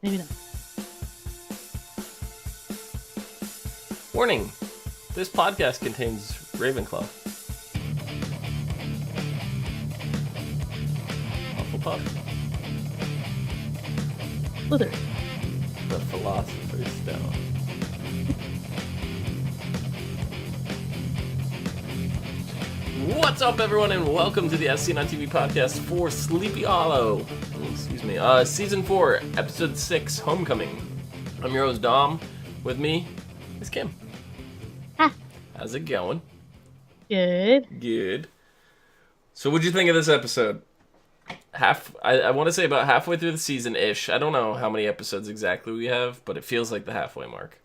Maybe not. Warning! This podcast contains Ravenclaw. Hufflepuff. Slither. The Philosopher's Stone. What's up, everyone, and welcome to the SC9TV podcast for Sleepy Hollow. Excuse me. Season 4, Episode 6, Homecoming. I'm your host, Dom. With me is Kim. Ah. How's it going? Good. Good. So what'd you think of this episode? I want to say about halfway through the season-ish. I don't know how many episodes exactly we have, but it feels like the halfway mark.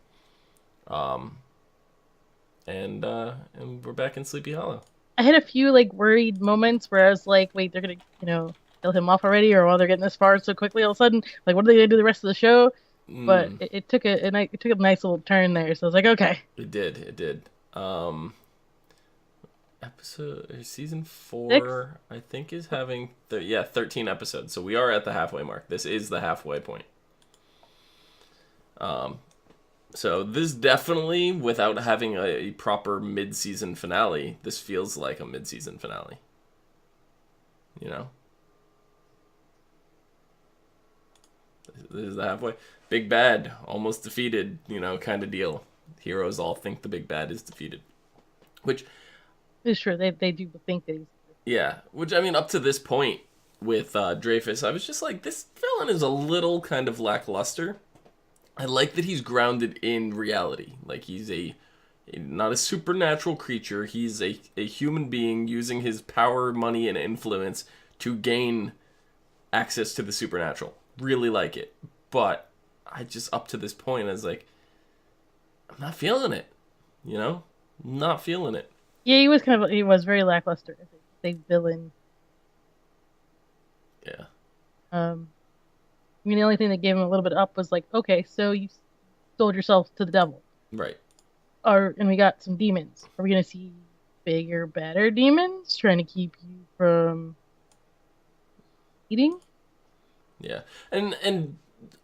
And we're back in Sleepy Hollow. I had a few worried moments where I was like, wait, they're gonna, kill him off already, or while they're getting this far so quickly all of a sudden, what are they gonna do the rest of the show? But it took a nice little turn there, so I was like, okay. It did. Season 4, 6? I think, is having 13 episodes. So we are at the halfway mark. This is the halfway point. So this definitely, without having a proper mid-season finale, this feels like a mid-season finale. You know? This is the halfway. Big bad, almost defeated, kind of deal. Heroes all think the big bad is defeated. Which... It's true, they do think that he's... Yeah, which, I mean, up to this point with Dreyfus, I was just like, this villain is a little kind of lackluster. I like that he's grounded in reality. Like, he's not a supernatural creature. He's a human being using his power, money, and influence to gain access to the supernatural. Really like it. But I just, up to this point, I was like, I'm not feeling it. Not feeling it. Yeah, he was very lackluster as a big villain. Yeah. I mean, the only thing that gave him a little bit up was like, okay, so you sold yourself to the devil. Right. And we got some demons. Are we going to see bigger, better demons trying to keep you from eating? Yeah. And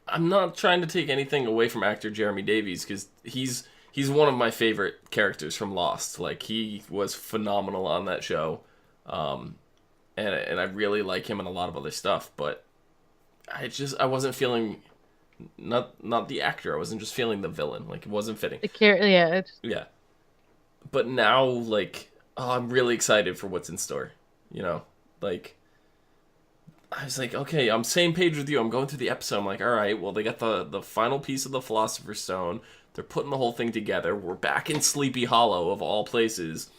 I'm not trying to take anything away from actor Jeremy Davies, because he's one of my favorite characters from Lost. Like, he was phenomenal on that show. And I really like him in a lot of other stuff, but I wasn't feeling, not the actor, I wasn't just feeling the villain. Like, it wasn't fitting. Yeah. Yeah. But now, I'm really excited for what's in store. I was like, okay, I'm same page with you. I'm going through the episode. I'm like, all right, well, they got the final piece of the Philosopher's Stone. They're putting the whole thing together. We're back in Sleepy Hollow, of all places.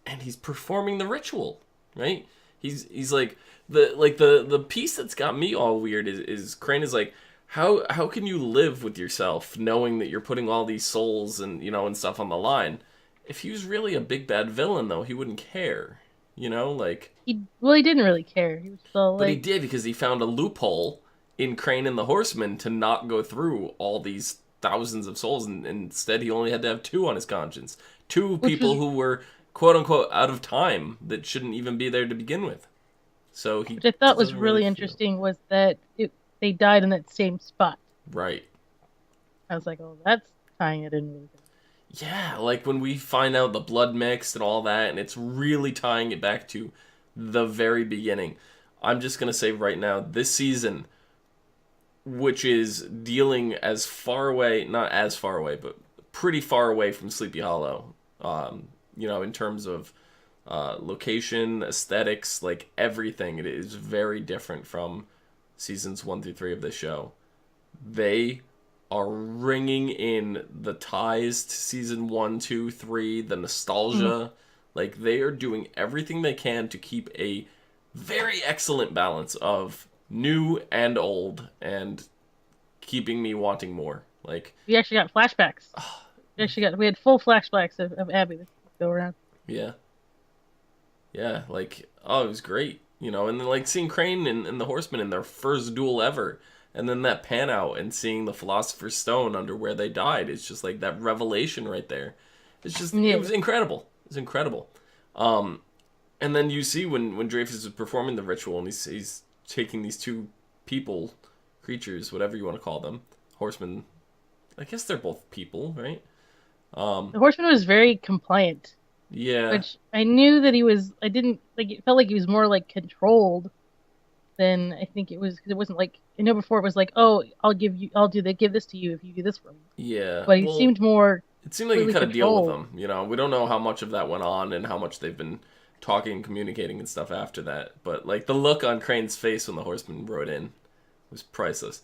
And he's performing the ritual, right? He's like... The piece that's got me all weird is Crane is like, how can you live with yourself knowing that you're putting all these souls and and stuff on the line? If he was really a big bad villain, though, he wouldn't care. He didn't really care. He was still But he did, because he found a loophole in Crane and the Horsemen to not go through all these thousands of souls, and instead he only had to have 2 on his conscience. 2 people who were quote unquote out of time that shouldn't even be there to begin with. So which I thought was really interesting was that they died in that same spot. Right. I was like, oh, that's tying it in really good. Yeah, like when we find out the blood mixed and all that, and it's really tying it back to the very beginning. I'm just going to say right now, this season, which is dealing as far away, not as far away, but pretty far away from Sleepy Hollow, in terms of location, aesthetics, like everything. It is very different from seasons 1 through 3 of this show. They are ringing in the ties to season 1, 2, 3, the nostalgia. Mm-hmm. Like, they are doing everything they can to keep a very excellent balance of new and old, and keeping me wanting more. Like, we actually got flashbacks. We had full flashbacks of Abby this go around. Yeah. Yeah, it was great, and then seeing Crane and the Horsemen in their first duel ever, and then that pan out and seeing the Philosopher's Stone under where they died, it's just like that revelation right there. It's just, It was incredible. It's incredible. And then you see when Dreyfus is performing the ritual, and he's taking these 2 people creatures, whatever you want to call them. Horsemen, I guess they're both people, right? The horseman was very compliant, Yeah. which I knew that he was. I didn't like. It felt like he was more like controlled than I think it was because it wasn't like I know before it was like, oh, give this to you if you do this for me. Yeah. But he Well, seemed more it seemed like he completely cut a deal with controlled. them. We don't know how much of that went on and how much they've been talking and communicating and stuff after that. But like the look on Crane's face when the horseman rode in was priceless.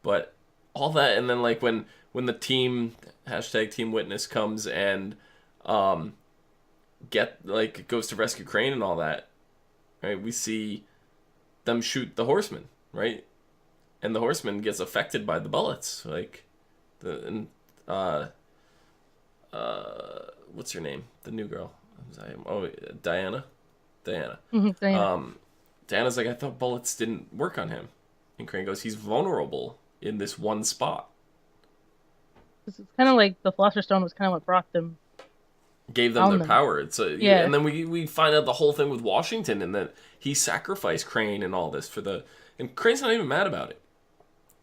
But all that, and then like when the team #team witness comes and um goes to rescue Crane and all that, right? We see them shoot the horseman, right? And the horseman gets affected by the bullets, like the and what's her name? The new girl. Oh, Diana. Diana. Diana. Diana's like, I thought bullets didn't work on him. And Crane goes, he's vulnerable in this one spot. It's kind of like the Philosopher's Stone was kind of what brought them Gave them their found them. power. Yeah. And then we find out the whole thing with Washington and that he sacrificed Crane and all this and Crane's not even mad about it.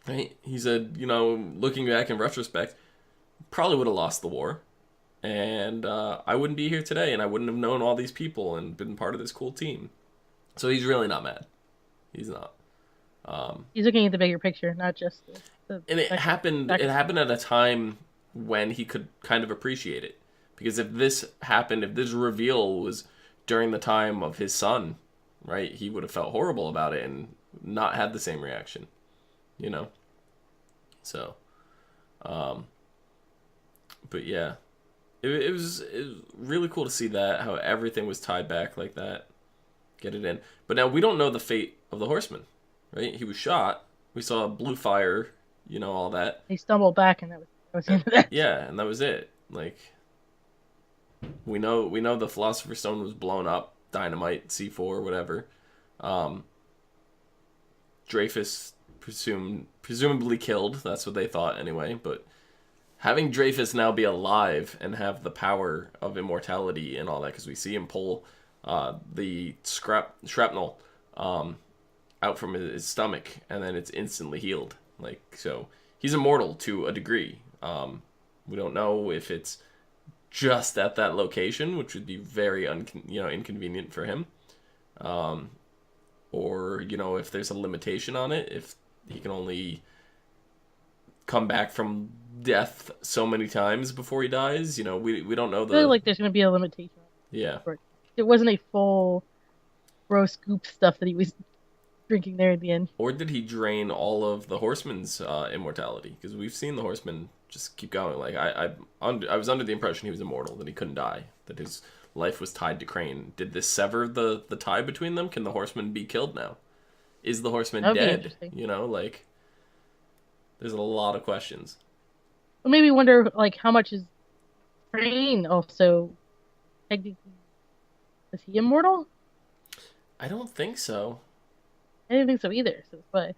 Right? He said, looking back in retrospect, probably would have lost the war. And I wouldn't be here today, and I wouldn't have known all these people and been part of this cool team. So he's really not mad. He's not. He's looking at the bigger picture, not just the And it happened. It happened at a time when he could kind of appreciate it, because if this happened, if this reveal was during the time of his son, right, he would have felt horrible about it and not had the same reaction. So, but yeah. It was really cool to see that, how everything was tied back like that. Get it in. But now we don't know the fate of the horseman, right? He was shot. We saw blue fire, all that. He stumbled back, and that was the end of that. Yeah, and that was it. Like, we know the Philosopher's Stone was blown up, dynamite, C4, whatever. Dreyfus presumably killed. That's what they thought anyway, but having Dreyfus now be alive and have the power of immortality and all that, because we see him pull the shrapnel out from his stomach, and then it's instantly healed. Like, so he's immortal to a degree. We don't know if it's just at that location, which would be very inconvenient for him, or if there's a limitation on it, if he can only come back from death so many times before he dies. We don't know I feel like there's going to be a limitation. Yeah. It wasn't a full bro scoop stuff that he was drinking there at the end. Or did he drain all of the horseman's immortality? Because we've seen the horseman just keep going. Like, I was under the impression he was immortal, that he couldn't die, that his life was tied to Crane. Did this sever the tie between them? Can the horseman be killed now? Is the horseman dead? Like, there's a lot of questions. Well, maybe wonder, like, how much is Crane also technically, is he immortal? I don't think so. I didn't think so either. So but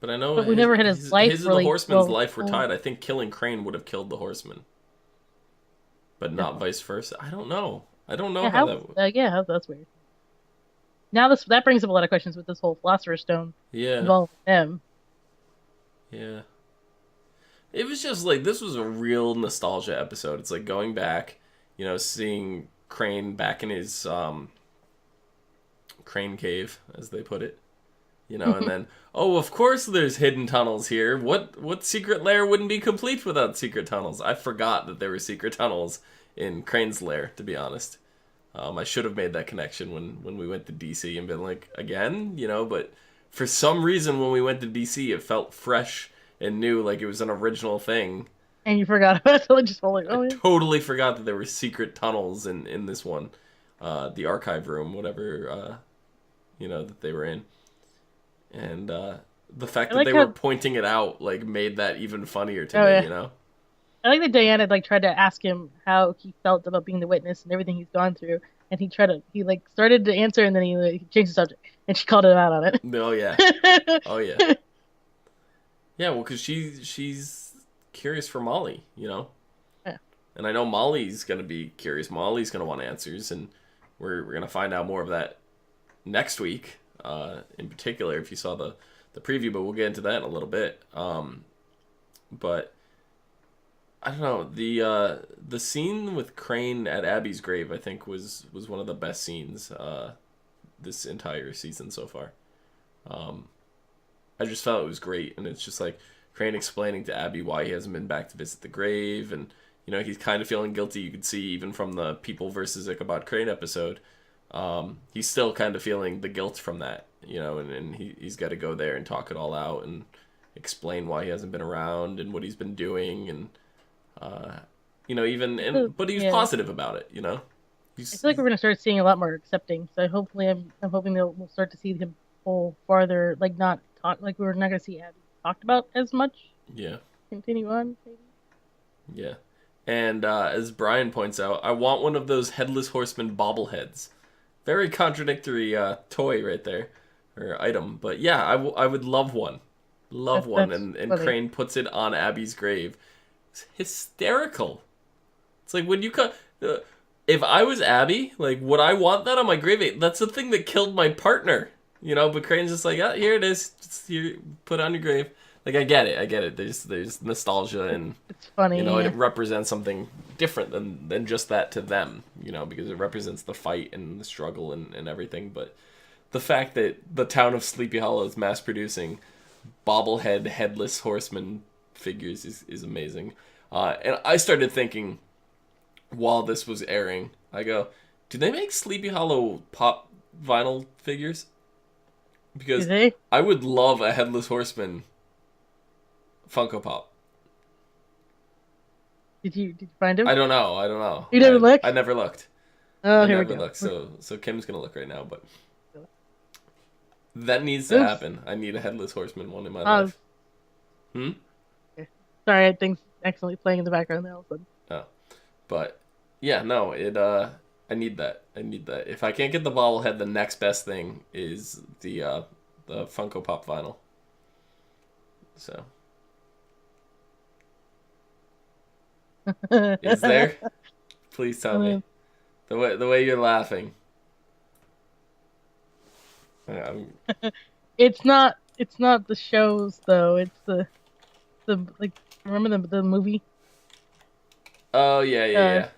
I know. But we never had his life. His and the horseman's life were tied. I think killing Crane would have killed the horseman, but not vice versa. I don't know. I don't know how that. That's weird. Now that brings up a lot of questions with this whole Philosopher's Stone. Yeah. Involving them. Yeah. It was just like, this was a real nostalgia episode. It's like going back, seeing Crane back in his Crane cave, as they put it. And then, oh, of course there's hidden tunnels here. What secret lair wouldn't be complete without secret tunnels? I forgot that there were secret tunnels in Crane's lair, to be honest. I should have made that connection when we went to DC and been like, again, but for some reason when we went to DC, it felt fresh and new, like it was an original thing. And you forgot about it, just like, I totally forgot that there were secret tunnels in this one. The archive room, whatever, that they were in. And the fact that they were pointing it out, like, made that even funnier to me, I like that Diana, like, tried to ask him how he felt about being the witness and everything he's gone through. And he started to answer, and then he changed the subject. And she called him out on it. Oh, yeah. Oh, yeah. Yeah, well, because she's curious for Molly, Yeah. And I know Molly's going to be curious. Molly's going to want answers, and we're going to find out more of that next week. in particular if you saw the preview, but we'll get into that in a little bit. But I don't know, the scene with Crane at Abby's grave I think was one of the best scenes this entire season so far. I just felt it was great, and it's just like Crane explaining to Abby why he hasn't been back to visit the grave, and he's kind of feeling guilty. You could see even from the People versus Ichabod Crane episode, he's still kind of feeling the guilt from that, and he's got to go there and talk it all out and explain why he hasn't been around and what he's been doing, and but he was positive about it. I feel like we're gonna start seeing a lot more accepting. So hopefully, I'm hoping that we'll start to see him pull farther, like not talk, like we're not gonna see Abby talked about as much. Yeah. Continue on, maybe. Yeah. And as Brian points out, I want one of those Headless Horseman bobbleheads. Very contradictory toy right there, or item. But yeah, I would love one. Love one. And Crane puts it on Abby's grave. It's hysterical. It's like when you cut... if I was Abby, like, would I want that on my grave? That's the thing that killed my partner. But Crane's just like, here it is. Just here, put it on your grave. Like, I get it. There's nostalgia, and it's funny. It represents something different than just that to them. Because it represents the fight and the struggle and everything. But the fact that the town of Sleepy Hollow is mass producing bobblehead headless horseman figures is amazing. And I started thinking while this was airing, I go, do they make Sleepy Hollow pop vinyl figures? Because I would love a Headless Horseman Funko Pop. Did you find him? I don't know. You never looked? I never looked. Oh, here we go. Looked. So Kim's gonna look right now, but that needs to happen. I need a Headless Horseman one in my life. Okay. Sorry, I think accidentally playing in the background there all of a sudden. Oh, but yeah, no, it. I need that. If I can't get the bobblehead, the next best thing is the Funko Pop vinyl. So. Is there? Please tell me. The way you're laughing. It's not the shows though. It's the like, remember the movie? Oh yeah.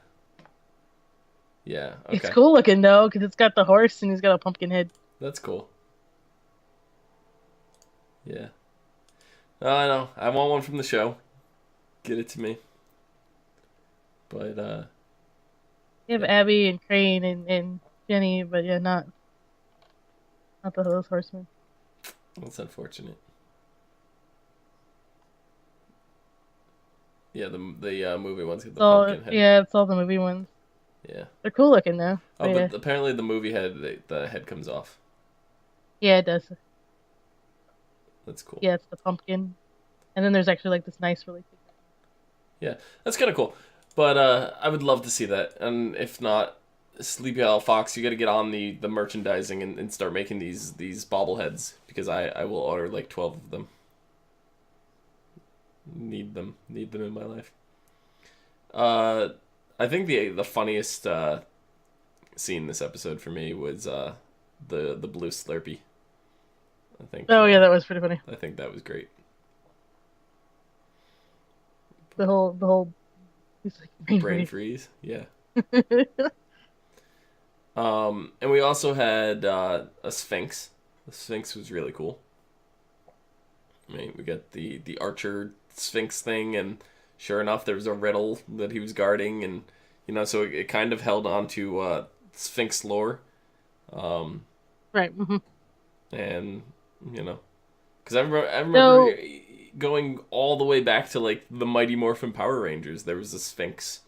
Yeah, okay. It's cool looking though, because it's got the horse and he's got a pumpkin head. That's cool. Yeah. Oh, I know. I want one from the show. Get it to me. But you have Abby and Crane and Jenny, but yeah, not the Headless Horseman. That's unfortunate. Yeah, the movie ones get the pumpkin head. Yeah, it's all the movie ones. Yeah. They're cool looking though. But apparently the movie head, the head comes off. Yeah, it does. That's cool. Yeah, it's the pumpkin. And then there's actually like this nice really big. Yeah, that's kind of cool. But I would love to see that. And if not, Sleepy Hollow Fox, you got to get on the merchandising and start making these bobbleheads, because I will order like 12 of them. Need them in my life. I think the funniest scene this episode for me was the blue Slurpee. I think. Oh yeah, that was pretty funny. I think that was great. The whole. Like, brain freeze. Yeah. And we also had a Sphinx. The Sphinx was really cool. I mean, we got the Archer Sphinx thing, and sure enough, there was a riddle that he was guarding, and so it kind of held on to Sphinx lore. Right. Mm-hmm. And because I remember going all the way back to like the Mighty Morphin Power Rangers. There was a Sphinx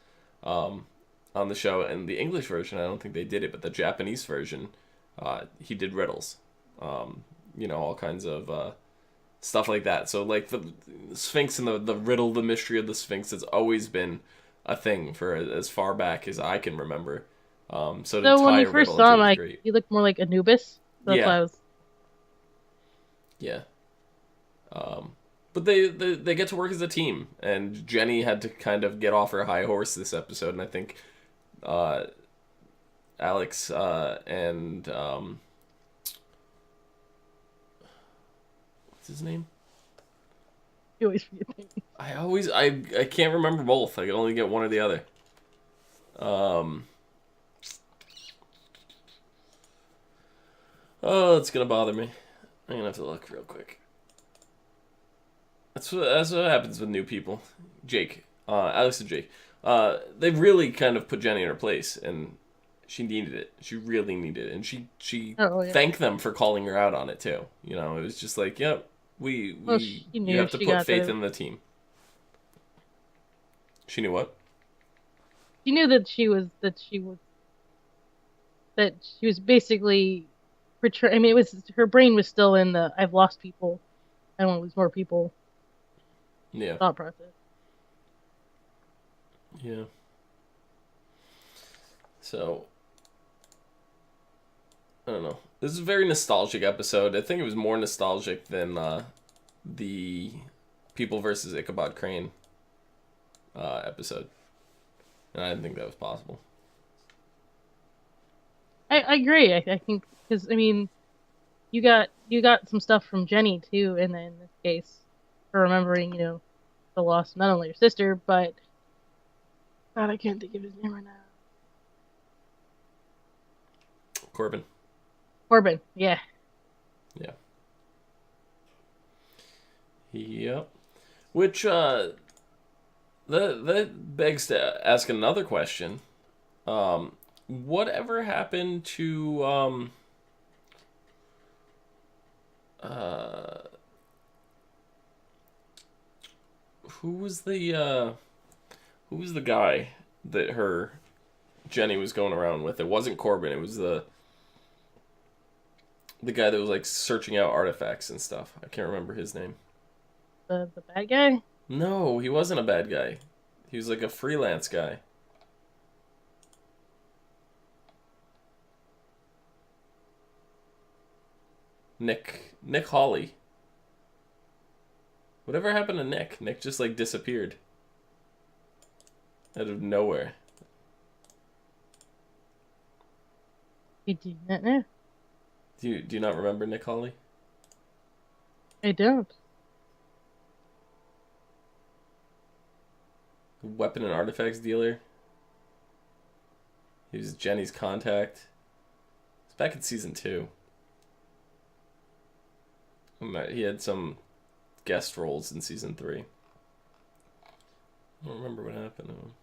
on the show, and the English version, I don't think they did it, but the Japanese version, he did riddles. All kinds of stuff like that. So like the Sphinx and the riddle, the mystery of the Sphinx has always been a thing for as far back as I can remember. So when you first saw him, like, he looked more like Anubis. That's why I was. Yeah. But they get to work as a team, and Jenny had to kind of get off her high horse this episode, and I think Alex and What's his name? You always forget names. I can't remember both. I can only get one or the other. Oh, it's gonna bother me. I'm gonna have to look real quick. That's what happens with new people. Jake, Alex and Jake. They really kind of put Jenny in her place, and she needed it. She really needed it, and she Oh yeah. thanked them for calling her out on it too. You know, it was just like, yep, Well, we she you knew have to she put got faith the. in the team. She knew what? She knew that she was basically I mean, it was her brain was still in the I've lost people, I want to lose more people Yeah, thought process. yeah. So I don't know. This is a very nostalgic episode. I think it was more nostalgic than the People versus Ichabod Crane episode, and I didn't think that was possible. I agree. I think because I mean, you got some stuff from Jenny too, in this case, for remembering the loss of not only your sister, but God, I can't think of his name right now. Corbin. Corbin, yeah. Yeah. Yep. Which that begs to ask another question. Whatever happened to uh who was the who was the guy that her Jenny was going around with? It wasn't Corbin. It was the guy that was like searching out artifacts and stuff. I can't remember his name. The bad guy. No, he wasn't a bad guy. He was like a freelance guy. Nick Hawley. Whatever happened to Nick? Nick just like disappeared out of nowhere. You do not know. Do you not remember Nick Hawley? I don't. Weapon and artifacts dealer. He was Jenny's contact. It's back in season 2. He had some guest roles in season 3. I don't remember what happened to him.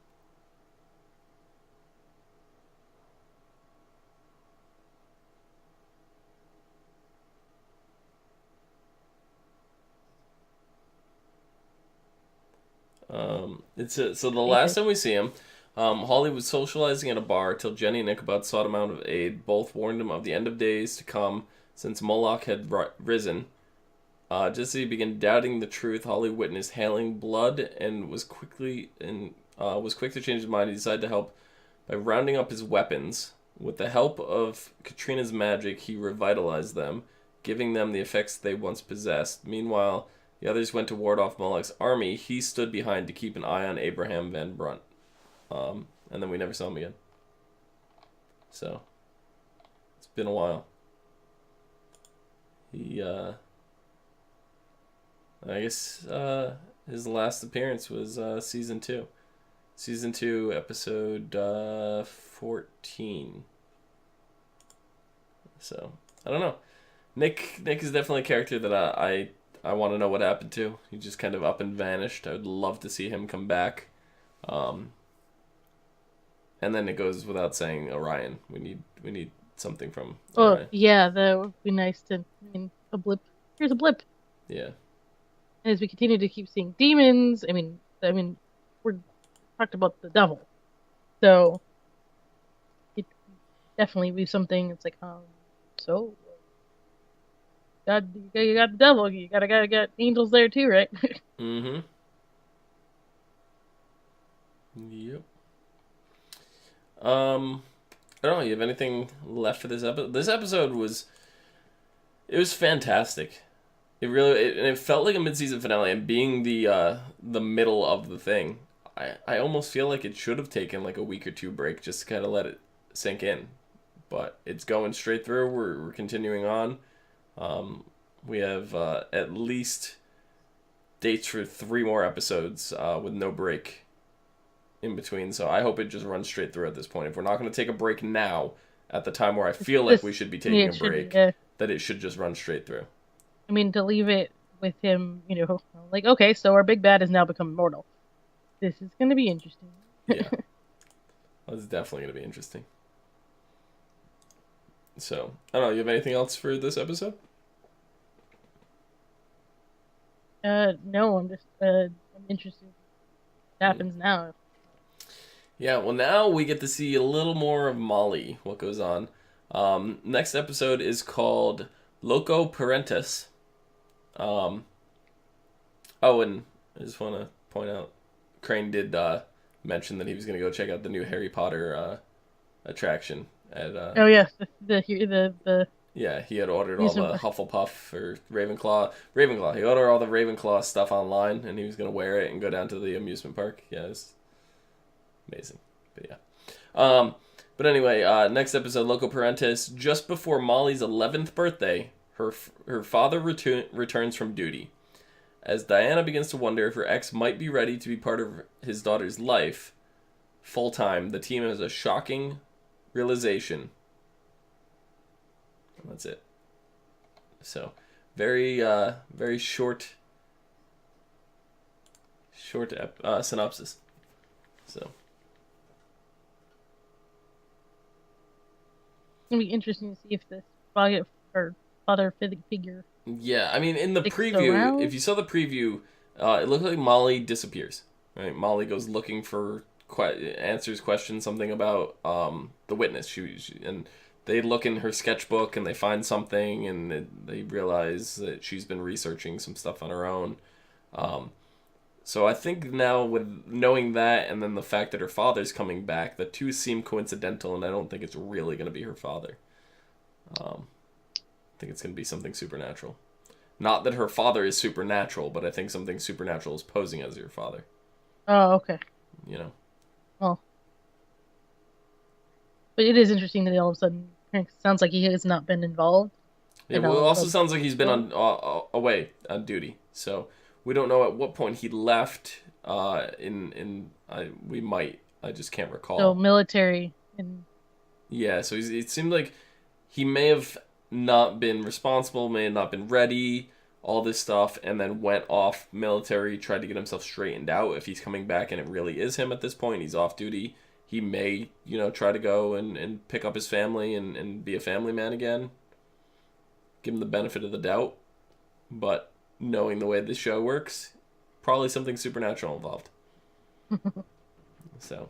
So the last time we see him, Holly was socializing at a bar till Jenny and Ichabod sought him out of aid. Both warned him of the end of days to come, since Moloch had risen. Just as he began doubting the truth, Holly witnessed hailing blood and was quick to change his mind. He decided to help by rounding up his weapons. With the help of Katrina's magic, he revitalized them, giving them the effects they once possessed. Meanwhile, the others went to ward off Moloch's army. He stood behind to keep an eye on Abraham Van Brunt. And then we never saw him again. So, it's been a while. I guess his last appearance was season 2. Season 2, episode 14. So, I don't know. Nick is definitely a character that I want to know what happened to. He just kind of up and vanished. I would love to see him come back. And then it goes without saying Orion. We need something from Orion. Oh yeah, that would be nice to. I mean, a blip. Here's a blip. Yeah. And as we continue to keep seeing demons, I mean, we're talked about the devil, so it definitely be something. It's like, so God, you got the devil. You gotta get angels there too, right? Mm-hmm. Yep. I don't know. You have anything left for this episode? This episode was fantastic. It felt like a mid-season finale, and being the middle of the thing, I almost feel like it should have taken like a week or two break just to kind of let it sink in. But it's going straight through. We're continuing on. We have at least dates for 3 more episodes with no break in between. So I hope it just runs straight through at this point. If we're not going to take a break now, at the time where I feel like we should be taking a break, that it should just run straight through. I mean, to leave it with him, like, okay, so our big bad has now become immortal. This is going to be interesting. Yeah. It's definitely going to be interesting. So, I don't know, you have anything else for this episode? No, I'm just, I'm interested in what happens now. Yeah, well, now we get to see a little more of Molly, what goes on. Next episode is called Loco Parentis. Oh, and I just want to point out, Crane did mention that he was going to go check out the new Harry Potter attraction at. Oh yes, the. Yeah, he had ordered all the Hufflepuff or Ravenclaw. He ordered all the Ravenclaw stuff online, and he was going to wear it and go down to the amusement park. Yeah, it's amazing. But yeah. But anyway, next episode, Loco Parentis. Just before Molly's 11th birthday, her father returns from duty. As Diana begins to wonder if her ex might be ready to be part of his daughter's life full-time, the team has a shocking realization. That's it. So, very short synopsis. So, it's gonna be interesting to see if this father figure. Yeah, I mean, in the preview, if you saw the preview, it looked like Molly disappears. Right, Molly goes looking for answers questions, something about the witness. And they look in her sketchbook and they find something, and they realize that she's been researching some stuff on her own. So I think now, with knowing that, and then the fact that her father's coming back, the two seem coincidental, and I don't think it's really going to be her father. I think it's going to be something supernatural. Not that her father is supernatural, but I think something supernatural is posing as her father. Oh, okay. Well, but it is interesting that all of a sudden it sounds like he has not been involved. Yeah, well, it also sounds like he's been away on duty, so we don't know at what point he left. We might. I just can't recall. So military. Yeah, so it seemed like he may have not been responsible, may have not been ready, all this stuff, and then went off military, tried to get himself straightened out. If he's coming back and it really is him at this point, he's off duty, he may, try to go and pick up his family and be a family man again. Give him the benefit of the doubt. But knowing the way this show works, probably something supernatural involved. So,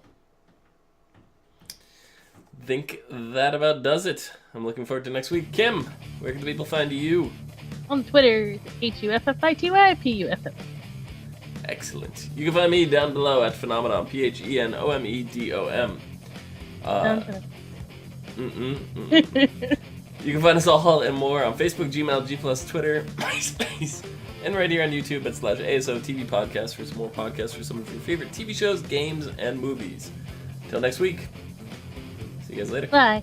think that about does it. I'm looking forward to next week. Kim, where can the people find you? On Twitter, HUFFITYPUFF. Excellent. You can find me down below at Phenomenon, PHENOMEDOM. You can find us all and more on Facebook, Gmail, G+, Twitter, MySpace, and right here on YouTube at /ASOTV Podcast for some more podcasts for some of your favorite TV shows, games, and movies. Till next week. See you guys later. Bye.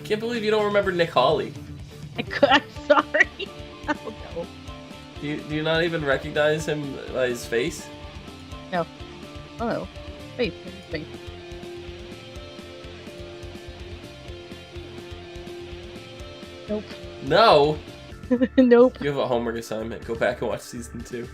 Can't believe you don't remember Nick Hawley. I'm sorry. Oh, no. Do you not even recognize him by his face? No. Oh, no. Face. Nope. No! Nope. You have a homework assignment. Go back and watch season 2.